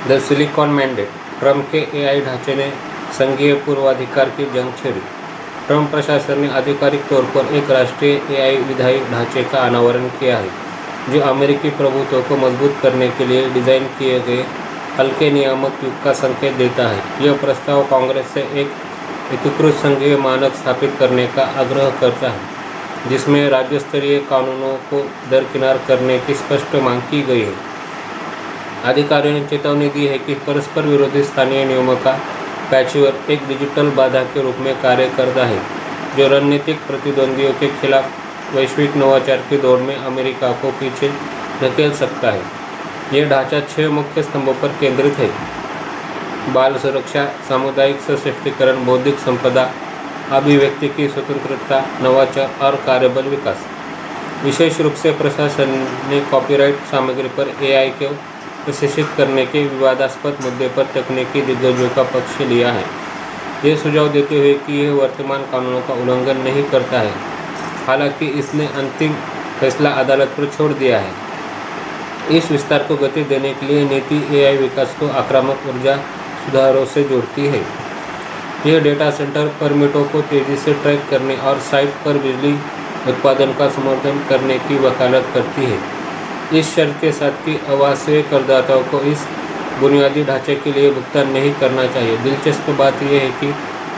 The silicon mandate, Trump के AI ढांचे ने संघीय पूर्वाधिकार की जंग छेड़ी। ट्रंप प्रशासन ने आधिकारिक तौर पर एक राष्ट्रीय एआई विधायी ढांचे का अनावरण किया है, जो अमेरिकी प्रभुत्व को मजबूत करने के लिए डिज़ाइन किए गए हल्के नियामक युग का संकेत देता है। यह प्रस्ताव कांग्रेस से एक एकीकृत संघीय मानक स्थापित करने का आग्रह करता है, जिसमें राज्य स्तरीय कानूनों को दरकिनार करने की स्पष्ट मांग की गई है। अधिकारियों ने चेतावनी दी है कि परस्पर विरोधी स्थानीय नियमों का पैचवर्क एक डिजिटल बाधा के रूप में कार्य करता है, जो रणनीतिक प्रतिद्वंदियों के खिलाफ वैश्विक नवाचार की दौड़ में अमेरिका को पीछे धकेल सकता है। यह ढांचा 6 मुख्य स्तंभों पर केंद्रित है: बाल सुरक्षा, सामुदायिक सशक्तिकरण, बौद्धिक संपदा, अभिव्यक्ति की स्वतंत्रता, नवाचार और कार्यबल विकास। विशेष रूप से प्रशासन ने कॉपीराइट सामग्री पर एआई को प्रशिक्षित करने के विवादास्पद मुद्दे पर तकनीकी दिग्गजों का पक्ष लिया है, ये सुझाव देते हुए कि यह वर्तमान कानूनों का उल्लंघन नहीं करता है। हालांकि इसने अंतिम फैसला अदालत पर छोड़ दिया है। इस विस्तार को गति देने के लिए नीति एआई विकास को आक्रामक ऊर्जा सुधारों से जोड़ती है। यह डेटा सेंटर परमिटों को तेजी से ट्रैक करने और साइट पर बिजली उत्पादन का समर्थन करने की वकालत करती है, इस शर्त के साथ कि आवासीय करदाताओं को इस बुनियादी ढांचे के लिए भुगतान नहीं करना चाहिए। दिलचस्प बात यह है कि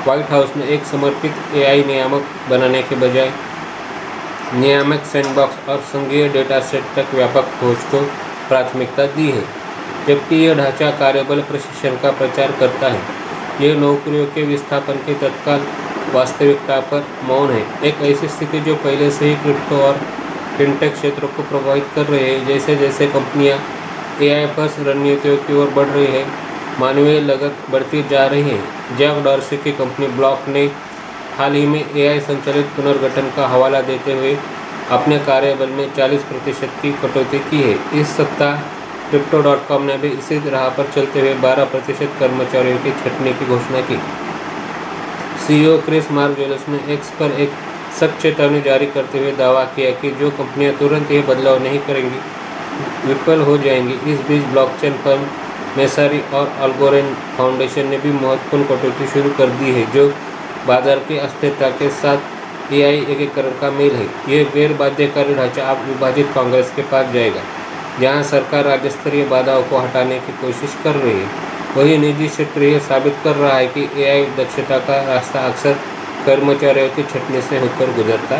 व्हाइट हाउस ने एक समर्पित एआई नियामक बनाने के बजाय नियामक सैंडबॉक्स और संघीय डेटा सेट तक व्यापक पहुंच को प्राथमिकता दी है, जबकि यह ढांचा कार्यबल प्रशिक्षण का प्रचार करता है। यह नौकरियों के विस्थापन की तत्काल वास्तविकता पर मौन है, एक ऐसी स्थिति जो पहले से ही क्रिप्टो और फिनटेक क्षेत्रों को प्रभावित कर रही है। जैसे जैसे कंपनियां एआई फर्स्ट रणनीतियों की ओर बढ़ रही है, मानवीय लागत बढ़ती जा रही है। जैक डॉर्सी की कंपनी ब्लॉक ने हाल ही में एआई संचालित पुनर्गठन का हवाला देते हुए अपने कार्यबल में 40% की कटौती की है। इस सप्ताह Crypto.com ने भी इसी राह पर चलते हुए 12% कर्मचारियों की छंटनी की घोषणा की। सीईओ क्रिस मार्गोलिस ने एक्स पर एक सख्त चेतावनी जारी करते हुए दावा किया कि जो कंपनियां तुरंत यह बदलाव नहीं करेंगी, विफल हो जाएंगी। इस बीच ब्लॉकचेन फर्म मेसारी और अल्गोरेंड फाउंडेशन ने भी महत्वपूर्ण कटौती शुरू कर दी है, जो बाजार की अस्थिरता के साथ एआई एकीकरण का मेल है। यह गैर बाध्यकारी ढांचा अब विभाजित कांग्रेस के पास जाएगा, जहां सरकार राज्य स्तरीय बाधाओं को हटाने की कोशिश कर रही है। वही निजी क्षेत्र यह साबित कर रहा है कि एआई दक्षता का रास्ता अक्सर कर्मचारियों की छंटनी से होकर गुजरता